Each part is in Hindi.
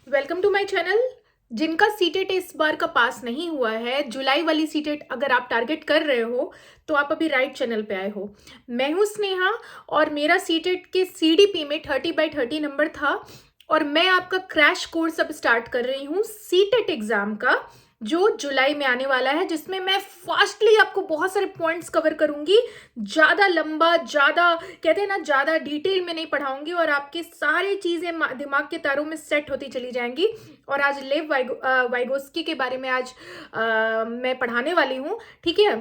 Welcome to my channel. जिनका सीटेट इस बार का पास नहीं हुआ है, जुलाई वाली सीटेट अगर आप टारगेट कर रहे हो तो आप अभी राइट चैनल पे आए हो। मैं हूं स्नेहा और मेरा सीटेट के सीडीपी में 30/30 नंबर था और मैं आपका क्रैश कोर्स अब स्टार्ट कर रही हूँ सीटेट एग्जाम का, जो जुलाई में आने वाला है, जिसमें मैं फास्टली आपको बहुत सारे पॉइंट्स कवर करूंगी। ज्यादा लंबा, ज्यादा कहते हैं ना, ज्यादा डिटेल में नहीं पढ़ाऊंगी और आपकी सारी चीजें दिमाग के तारों में सेट होती चली जाएंगी। और आज लेव वाइगोस्की के बारे में आज मैं पढ़ाने वाली हूँ, ठीक है।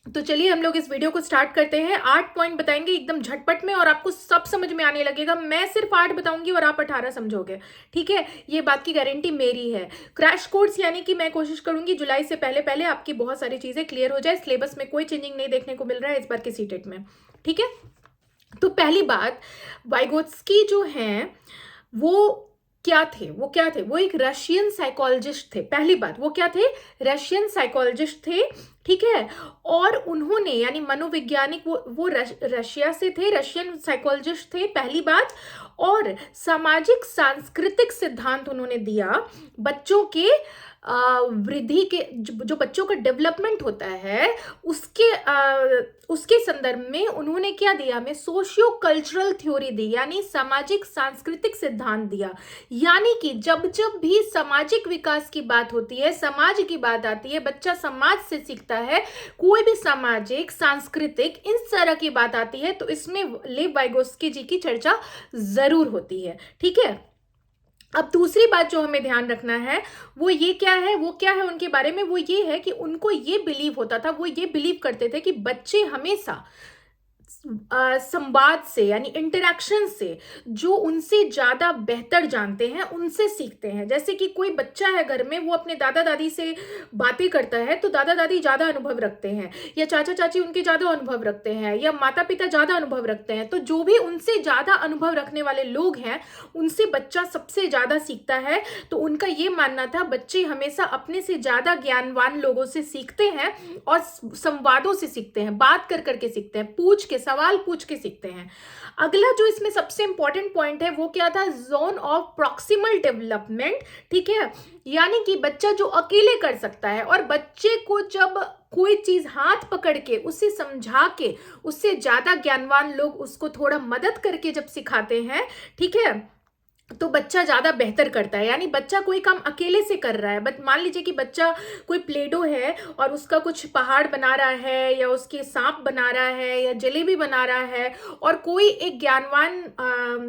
तो चलिए हम लोग इस वीडियो को स्टार्ट करते हैं। 8 पॉइंट बताएंगे एकदम झटपट में और आपको सब समझ में आने लगेगा। मैं सिर्फ 8 बताऊंगी और आप 18 समझोगे, ठीक है। ये बात की गारंटी मेरी है। क्रैश कोर्स यानी कि मैं कोशिश करूंगी जुलाई से पहले पहले आपकी बहुत सारी चीजें क्लियर हो जाए। सिलेबस में कोई चेंजिंग नहीं देखने को मिल रहा है इस बार के सीटेट में, ठीक है। तो पहली बात, वाइगोत्स्की जो हैं वो क्या थे? वो एक रशियन साइकोलॉजिस्ट थे। पहली बात, वो क्या थे? रशियन साइकोलॉजिस्ट थे, ठीक है। और उन्होंने, यानी मनोवैज्ञानिक, वो रशिया से थे, रशियन साइकोलॉजिस्ट थे, पहली बात। और सामाजिक सांस्कृतिक सिद्धांत उन्होंने दिया बच्चों के वृद्धि के, जो बच्चों का डेवलपमेंट होता है उसके संदर्भ में उन्होंने क्या दिया? हमें सोशियो कल्चरल थ्योरी दी, यानी सामाजिक सांस्कृतिक सिद्धांत दिया। यानी कि जब जब भी सामाजिक विकास की बात होती है, समाज की बात आती है, बच्चा समाज से सीखता है, कोई भी सामाजिक, सांस्कृतिक, इन तरह की बात आती है, तो इसमें लेव वाइगोस्की जी की चर्चा जरूर होती है, ठीक है। अब दूसरी बात जो हमें ध्यान रखना है वो क्या है उनके बारे में? वो ये है कि उनको ये बिलीव होता था, वो ये बिलीव करते थे कि बच्चे हमेशा संवाद से, यानी इंटरेक्शन से, जो उनसे ज्यादा बेहतर जानते हैं उनसे सीखते हैं। जैसे कि कोई बच्चा है घर में, वो अपने दादा दादी से बातें करता है तो दादा दादी ज्यादा अनुभव रखते हैं, या चाचा चाची उनके ज्यादा अनुभव रखते हैं, या माता पिता ज्यादा अनुभव रखते हैं। तो जो भी उनसे ज्यादा अनुभव रखने वाले लोग हैं उनसे बच्चा सबसे ज्यादा सीखता है। तो उनका ये मानना था बच्चे हमेशा अपने से ज्यादा ज्ञानवान लोगों से सीखते हैं और संवादों से सीखते हैं, बात कर करके सीखते हैं, सवाल पूछ के सीखते हैं। अगला जो इसमें सबसे इंपॉर्टेंट पॉइंट है वो क्या था? जोन ऑफ प्रॉक्सिमल डेवलपमेंट, ठीक है। यानी कि बच्चा जो अकेले कर सकता है, और बच्चे को जब कोई चीज हाथ पकड़ के उसे समझा के, उससे ज्यादा ज्ञानवान लोग उसको थोड़ा मदद करके जब सिखाते हैं, ठीक है, तो बच्चा ज्यादा बेहतर करता है। यानी बच्चा कोई काम अकेले से कर रहा है, बट मान लीजिए कि बच्चा कोई प्लेडो है और उसका कुछ पहाड़ बना रहा है, या उसके सांप बना रहा है, या जलेबी बना रहा है, और कोई एक ज्ञानवान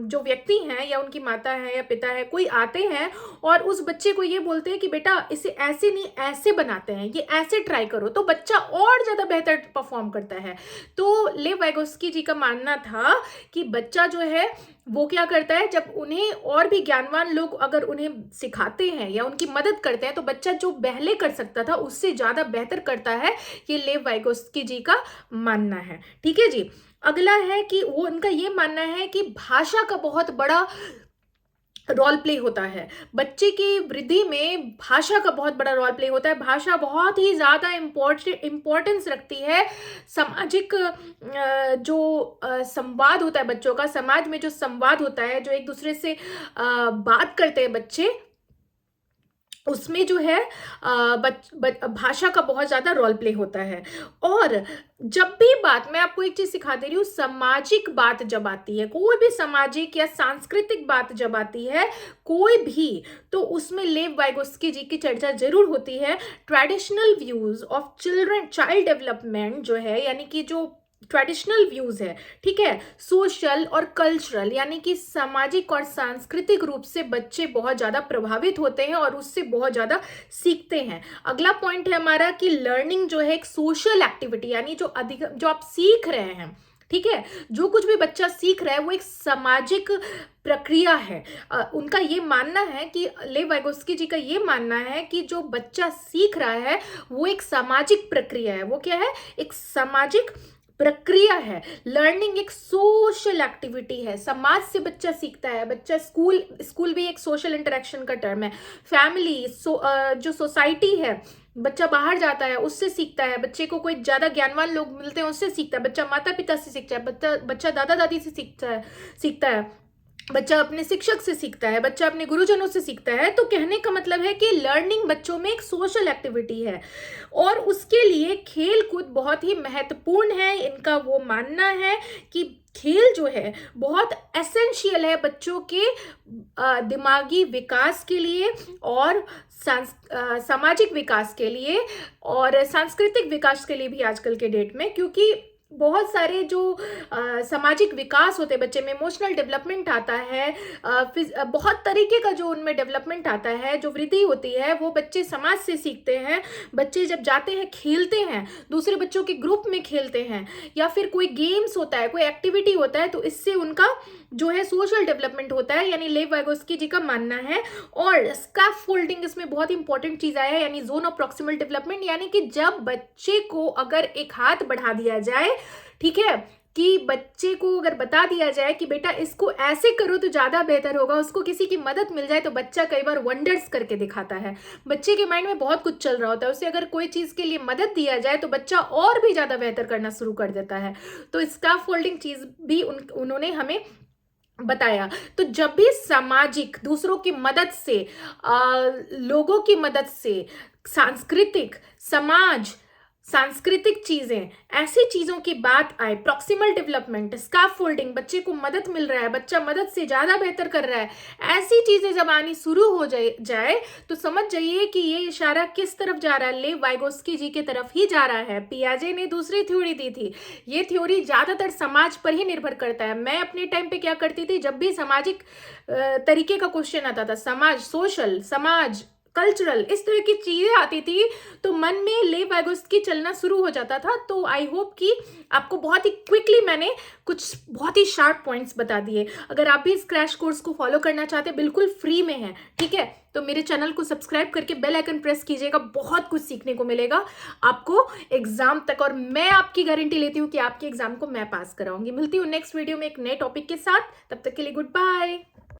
जो व्यक्ति हैं, या उनकी माता है या पिता है, कोई आते हैं और उस बच्चे को ये बोलते हैं कि बेटा इसे ऐसे नहीं ऐसे बनाते हैं, ये ऐसे ट्राई करो, तो बच्चा और ज्यादा बेहतर परफॉर्म करता है। तो लेव वाइगोस्की जी का मानना था कि बच्चा जो है वो क्या करता है, जब उन्हें और भी ज्ञानवान लोग अगर उन्हें सिखाते हैं या उनकी मदद करते हैं, तो बच्चा जो पहले कर सकता था उससे ज्यादा बेहतर करता है। ये लेव वाइगोस्की जी का मानना है, ठीक है जी। अगला है कि वो उनका ये मानना है कि भाषा का बहुत बड़ा रोल प्ले होता है। बच्चे की वृद्धि में भाषा का बहुत बड़ा रोल प्ले होता है। भाषा बहुत ही ज्यादा इंपॉर्टेंस रखती है। सामाजिक जो संवाद होता है बच्चों का, समाज में जो संवाद होता है, जो एक दूसरे से बात करते हैं बच्चे, उसमें जो है भाषा का बहुत ज्यादा रोल प्ले होता है। और जब भी बात, मैं आपको एक चीज सिखा दे रही हूँ, सामाजिक बात जब आती है, कोई भी सामाजिक या सांस्कृतिक बात जब आती है कोई भी, तो उसमें लेव वाइगोस्की जी की चर्चा जरूर होती है। Traditional views of child development जो है, यानी कि जो ट्रेडिशनल व्यूज है, ठीक है, सोशल और कल्चरल, यानी कि सामाजिक और सांस्कृतिक रूप से बच्चे बहुत ज्यादा प्रभावित होते हैं और उससे बहुत ज्यादा सीखते हैं। अगला पॉइंट है हमारा कि लर्निंग जो है एक सोशल एक्टिविटी, यानी जो आप सीख रहे हैं, ठीक है, जो कुछ भी बच्चा सीख रहा है वो एक सामाजिक प्रक्रिया है। उनका ये मानना है कि लेव वाइगोस्की जी का ये मानना है कि जो बच्चा सीख रहा है वो एक सामाजिक प्रक्रिया है। वो क्या है? एक सामाजिक प्रक्रिया है। लर्निंग एक सोशल एक्टिविटी है, समाज से बच्चा सीखता है। बच्चा स्कूल भी एक सोशल इंटरेक्शन का टर्म है। फैमिली, जो सोसाइटी है, बच्चा बाहर जाता है उससे सीखता है। बच्चे को कोई ज्यादा ज्ञानवान लोग मिलते हैं उससे सीखता है। बच्चा माता पिता से सीखता है, बच्चा दादा दादी से सीखता है। बच्चा अपने शिक्षक से सीखता है, बच्चा अपने गुरुजनों से सीखता है। तो कहने का मतलब है कि लर्निंग बच्चों में एक सोशल एक्टिविटी है और उसके लिए खेल कूद बहुत ही महत्वपूर्ण है। इनका वो मानना है कि खेल जो है बहुत एसेंशियल है बच्चों के दिमागी विकास के लिए और सामाजिक विकास के लिए और सांस्कृतिक विकास के लिए भी आजकल के डेट में, क्योंकि बहुत सारे जो सामाजिक विकास होते हैं बच्चे में, इमोशनल डेवलपमेंट आता है, बहुत तरीके का जो उनमें डेवलपमेंट आता है, जो वृद्धि होती है, वो बच्चे समाज से सीखते हैं। बच्चे जब जाते हैं, खेलते हैं, दूसरे बच्चों के ग्रुप में खेलते हैं या फिर कोई गेम्स होता है, कोई एक्टिविटी होता है, तो इससे उनका जो है सोशल डेवलपमेंट होता है, यानी लेव वाइगोस्की जी का मानना है। और स्कैफोल्डिंग इसमें बहुत इंपॉर्टेंट चीज आया है, यानी जोन ऑफ प्रॉक्सिमल डेवलपमेंट, यानी कि जब बच्चे को अगर एक हाथ बढ़ा दिया जाए, ठीक है, कि बच्चे को अगर बता दिया जाए कि बेटा इसको ऐसे करो तो ज्यादा बेहतर होगा, उसको किसी की मदद मिल जाए, तो बच्चा कई बार वंडर्स करके दिखाता है। बच्चे के माइंड में बहुत कुछ चल रहा होता है, उसे अगर कोई चीज के लिए मदद दिया जाए तो बच्चा और भी ज्यादा बेहतर करना शुरू कर देता है। तो स्कैफोल्डिंग चीज भी उन्होंने हमें बताया। तो जब भी सामाजिक दूसरों की मदद से, लोगों की मदद से, सांस्कृतिक समाज, सांस्कृतिक चीजें, ऐसी चीजों की बात आए, प्रॉक्सिमल डेवलपमेंट, स्कैफोल्डिंग, बच्चे को मदद मिल रहा है, बच्चा मदद से ज्यादा बेहतर कर रहा है, ऐसी चीजें जब आनी शुरू हो जाए तो समझ जाइए कि ये इशारा किस तरफ जा रहा है, लेव वाइगोस्की जी की तरफ ही जा रहा है। पियाजे ने दूसरी थ्योरी दी थी, ये थ्योरी ज्यादातर समाज पर ही निर्भर करता है। मैं अपने टाइम पे क्या करती थी, जब भी सामाजिक तरीके का क्वेश्चन आता था, समाज, सोशल, समाज, कल्चरल, इस तरह की चीजें आती थी, तो मन में लेव वाइगोस्की चलना शुरू हो जाता था। तो आई होप कि आपको बहुत ही क्विकली मैंने कुछ बहुत ही शार्प पॉइंट्स बता दिए। अगर आप भी इस क्रैश कोर्स को फॉलो करना चाहते हैं, बिल्कुल फ्री में है, ठीक है, तो मेरे चैनल को सब्सक्राइब करके बेल आइकन प्रेस कीजिएगा, बहुत कुछ सीखने को मिलेगा आपको एग्जाम तक, और मैं आपकी गारंटी लेती हूँ कि आपके एग्जाम को मैं पास कराऊंगी। मिलती हूँ नेक्स्ट वीडियो में एक नए टॉपिक के साथ, तब तक के लिए गुड बाय।